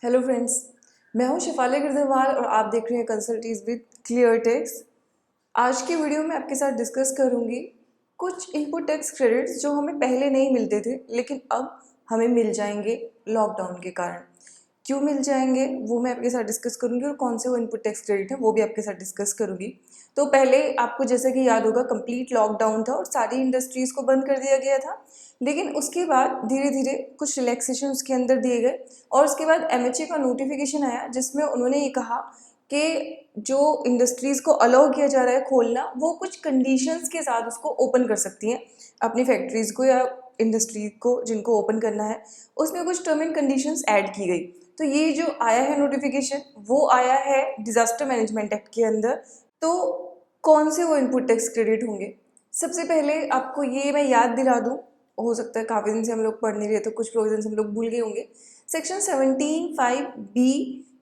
Hello friends, मैं हूं शिफाली गिरधरवाल और आप देख रहे हैं कंसल्टीज विद क्लियर टेक्स। आज की वीडियो में आपके साथ डिस्कस करूंगी कुछ इनपुट टैक्स क्रेडिट्स जो हमें पहले नहीं मिलते थे लेकिन अब हमें मिल जाएंगे लॉकडाउन के कारण। क्यों मिल जाएंगे वो मैं आपके साथ डिस्कस करूंगी और कौन से वो इनपुट टैक्स क्रेडिट हैं वो भी आपके साथ डिस्कस करूंगी। तो पहले आपको जैसे कि याद होगा कंप्लीट लॉकडाउन था और सारी इंडस्ट्रीज को बंद कर दिया गया था, लेकिन उसके बाद धीरे धीरे कुछ रिलैक्सेशन उसके अंदर दिए गए और उसके बाद एमएचए का नोटिफिकेशन आया जिसमें उन्होंने ये कहा कि जो इंडस्ट्रीज़ को अलाउ किया जा रहा है खोलना वो कुछ कंडीशंस के साथ उसको ओपन कर सकती हैं अपनी फैक्ट्रीज़ को या इंडस्ट्री को जिनको ओपन करना है। उसमें कुछ टर्म एंड कंडीशंस ऐड की गई। तो ये जो आया है नोटिफिकेशन वो आया है डिजास्टर मैनेजमेंट एक्ट के अंदर। तो कौन से वो इनपुट टैक्स क्रेडिट होंगे? सबसे पहले आपको ये मैं याद दिला दूं, हो सकता है काफ़ी दिन से हम लोग पढ़ नहीं रहे तो कुछ प्रोविजन हम लोग भूल गए होंगे। सेक्शन 17(5)(b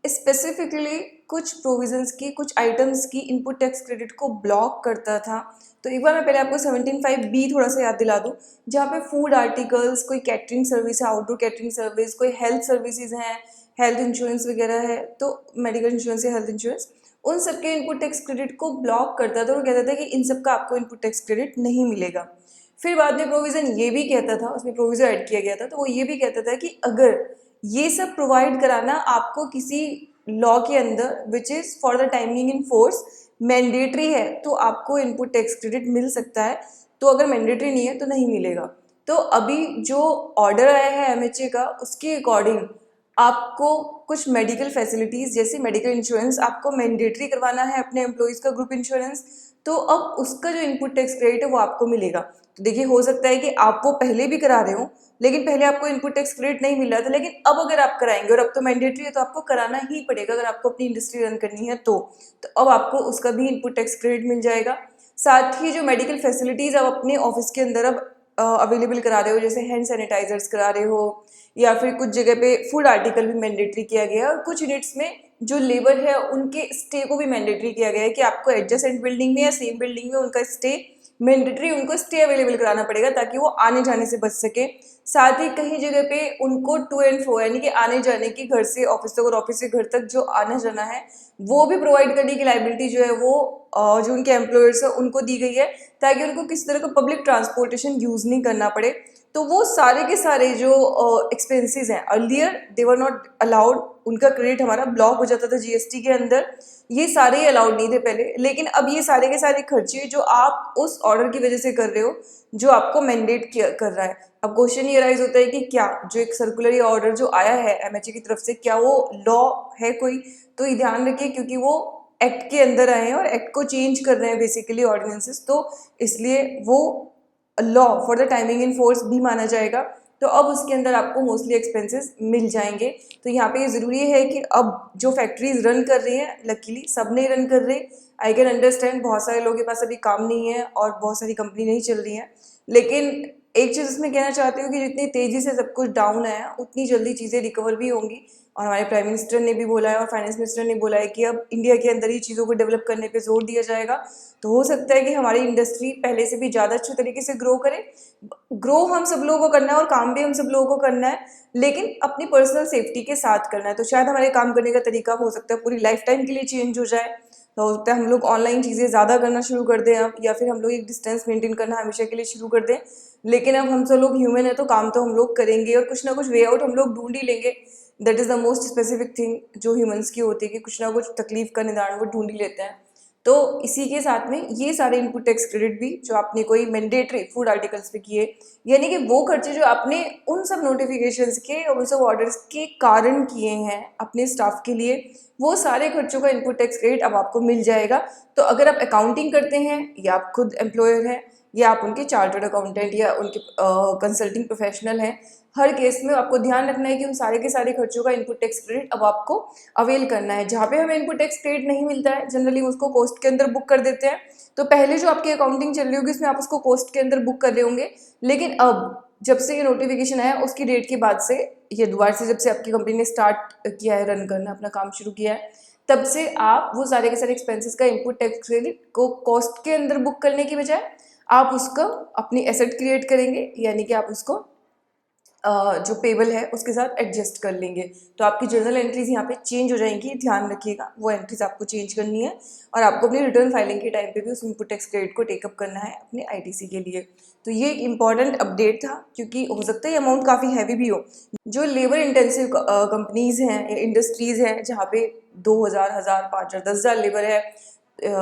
स्पेसिफिकली कुछ प्रोविजंस की कुछ आइटम्स की इनपुट टैक्स क्रेडिट को ब्लॉक करता था। तो एक बार मैं पहले आपको 17(5)(b थोड़ा सा याद दिला दूं, जहाँ पे फूड आर्टिकल्स, कोई कैटरिंग सर्विस है, आउटडोर कैटरिंग सर्विस, कोई हेल्थ सर्विसेज हैं, हेल्थ इंश्योरेंस वगैरह है, तो मेडिकल इंश्योरेंस या हेल्थ इंश्योरेंस, उन सबके इनपुट टैक्स क्रेडिट को ब्लॉक करता था और कहता था कि इन सब का आपको इनपुट टैक्स क्रेडिट नहीं मिलेगा। फिर बाद में प्रोविज़न ये भी कहता था, उसमें प्रोविज़न ऐड किया गया था, तो वो ये भी कहता था कि अगर ये सब प्रोवाइड कराना आपको किसी लॉ के अंदर which is for the timing in force mandatory है तो आपको इनपुट टैक्स क्रेडिट मिल सकता है, तो अगर मैंडेटरी नहीं है तो नहीं मिलेगा। तो अभी जो ऑर्डर आया है एमएचए का उसके अकॉर्डिंग आपको कुछ मेडिकल फैसिलिटीज़ जैसे मेडिकल इंश्योरेंस आपको मैंडेटरी करवाना है अपने एम्प्लॉयज़ का ग्रुप इंश्योरेंस, तो अब उसका जो इनपुट टैक्स क्रेडिट है वो आपको मिलेगा। तो देखिए हो सकता है कि आप वो पहले भी करा रहे हो लेकिन पहले आपको इनपुट टैक्स क्रेडिट नहीं मिल रहा था, लेकिन अब अगर आप कराएंगे और अब तो मैंडेटरी है तो आपको कराना ही पड़ेगा अगर आपको अपनी इंडस्ट्री रन करनी है तो अब आपको उसका भी इनपुट टैक्स क्रेडिट मिल जाएगा। साथ ही जो मेडिकल फैसिलिटीज़ आप अपने ऑफिस के अंदर अब अवेलेबल करा रहे हो, जैसे हैंड सैनिटाइजर्स करा रहे हो या फिर कुछ जगह पे फूड आर्टिकल भी मैंडेटरी किया गया है और कुछ यूनिट्स में जो लेबर है उनके स्टे को भी मैंडेटरी किया गया है कि आपको एडजेसेंट बिल्डिंग में या सेम बिल्डिंग में उनका स्टे मैंडेटरी उनको स्टे अवेलेबल कराना पड़ेगा ताकि वो आने जाने से बच सके। साथ ही कहीं जगह पे उनको टू एंड फ्रो यानी कि आने जाने की घर से ऑफिस तक और ऑफिस से घर तक जो आना जाना है वो भी प्रोवाइड करने की लाइबिलिटी जो है वो जो उनके एम्प्लॉयर्स है उनको दी गई है ताकि उनको किसी तरह का पब्लिक ट्रांसपोर्टेशन यूज़ नहीं करना पड़े। तो वो सारे के सारे जो एक्सपेंसेस हैं earlier they were not allowed, उनका क्रेडिट हमारा ब्लॉक हो जाता था जीएसटी के अंदर, ये सारे ही अलाउड नहीं थे पहले, लेकिन अब ये सारे के सारे खर्चे जो आप उस ऑर्डर की वजह से कर रहे हो जो आपको मैंडेट कर रहा है। अब क्वेश्चन ये राइज होता है कि क्या जो एक सर्कुलर या ऑर्डर जो आया है एमएचए की तरफ से क्या वो लॉ है कोई? तो ये ध्यान रखिए क्योंकि वो एक्ट के अंदर आए हैं और एक्ट को चेंज कर रहे हैं बेसिकली ऑर्डिनेंसेस, तो इसलिए वो law for the timing in force भी माना जाएगा। तो अब उसके अंदर आपको मोस्टली एक्सपेंसेस मिल जाएंगे। तो यहाँ पे ये ज़रूरी है कि अब जो फैक्ट्रीज रन कर रही हैं, लकीली सब नहीं रन कर रहे, आई कैन अंडरस्टैंड बहुत सारे लोगों के पास अभी काम नहीं है और बहुत सारी कंपनी नहीं चल रही हैं, लेकिन एक चीज़ इसमें कहना चाहती हूँ कि जितनी तेज़ी से सब कुछ डाउन आया उतनी जल्दी चीज़ें रिकवर भी होंगी। और हमारे प्राइम मिनिस्टर ने भी बोला है और फाइनेंस मिनिस्टर ने बोला है कि अब इंडिया के अंदर ही चीज़ों को डेवलप करने पे जोर दिया जाएगा। तो हो सकता है कि हमारी इंडस्ट्री पहले से भी ज़्यादा अच्छे तरीके से ग्रो करे। ग्रो हम सब लोगों को करना है और काम भी हम सब लोगों को करना है, लेकिन अपनी पर्सनल सेफ्टी के साथ करना है। तो शायद हमारे काम करने का तरीका हो सकता है पूरी लाइफ टाइम के लिए चेंज हो जाए। तो हो सकता है हम लोग ऑनलाइन चीज़ें ज़्यादा करना शुरू कर दें अब, या फिर हम लोग एक डिस्टेंस मेंटेन करना हमेशा के लिए शुरू कर दें। लेकिन अब हम सब लोग ह्यूमन है तो काम तो हम लोग करेंगे और कुछ ना कुछ वे आउट हम लोग ढूंढ ही लेंगे। That is the most specific thing जो ह्यूमंस की होती है कि कुछ ना कुछ तकलीफ का निदान वो ढूंढ ही लेते हैं। तो इसी के साथ में ये सारे इनपुट टैक्स क्रेडिट भी जो आपने कोई मैंडेटरी फूड आर्टिकल्स पे किए, यानी कि वो खर्चे जो आपने उन सब नोटिफिकेशंस के और उन सब ऑर्डर्स के कारण किए हैं अपने स्टाफ के लिए, वो सारे खर्चों का इनपुट टैक्स क्रेडिट अब आपको मिल जाएगा। तो अगर आप अकाउंटिंग करते हैं या आप खुद एम्प्लॉयर हैं या आप उनके चार्टर्ड अकाउंटेंट या उनके कंसल्टिंग प्रोफेशनल हैं, हर केस में आपको ध्यान रखना है कि उन सारे के सारे खर्चों का इनपुट टैक्स क्रेडिट अब आपको अवेल करना है। जहाँ पे हमें इनपुट टैक्स क्रेडिट नहीं मिलता है जनरली उसको कॉस्ट के अंदर बुक कर देते हैं। तो पहले जो आपकी अकाउंटिंग चल रही होगी उसमें आप उसको कॉस्ट के अंदर बुक कर रहे होंगे, लेकिन अब जब से ये नोटिफिकेशन आया उसकी डेट के बाद से, ये दोबारा से जब से आपकी कंपनी ने स्टार्ट किया है रन करना, अपना काम शुरू किया है, तब से आप वो सारे के सारे एक्सपेंसेस का इनपुट टैक्स क्रेडिट को कॉस्ट के अंदर बुक करने की बजाय आप उसका अपनी एसेट क्रिएट करेंगे, यानी कि आप उसको जो पेबल है उसके साथ एडजस्ट कर लेंगे। तो आपकी जर्नल एंट्रीज यहाँ पे चेंज हो जाएंगी, ध्यान रखिएगा वो एंट्रीज आपको चेंज करनी है। और आपको अपनी रिटर्न फाइलिंग के टाइम पे भी उस इनपुट टैक्स क्रेडिट को टेकअप करना है अपने आईटीसी के लिए। तो ये एक इम्पॉर्टेंट अपडेट था, क्योंकि हो सकता है ये अमाउंट काफ़ी हैवी भी हो। जो लेबर इंटेंसिव कंपनीज हैं, इंडस्ट्रीज़ हैं, जहाँ पे 2000, 1000, 5000, 10,000 लेबर है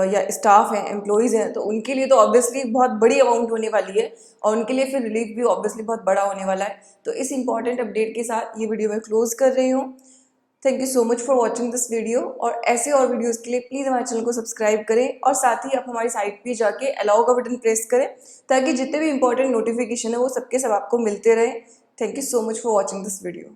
या स्टाफ हैं, एम्प्लॉयज़ हैं, तो उनके लिए तो ऑब्वियसली बहुत बड़ी अमाउंट होने वाली है और उनके लिए फिर रिलीफ भी ऑब्वियसली बहुत बड़ा होने वाला है। तो इस इंपॉर्टेंट अपडेट के साथ ये वीडियो मैं क्लोज कर रही हूँ। Thank you so much for watching this video, और ऐसे और वीडियोस के लिए प्लीज़ हमारे चैनल को सब्सक्राइब करें और साथ ही आप हमारी साइट पे जाके अलाउ का बटन प्रेस करें, ताकि जितने भी इंपॉर्टेंट नोटिफिकेशन है वो सबके सब आपको मिलते रहें। Thank you so much for watching this video.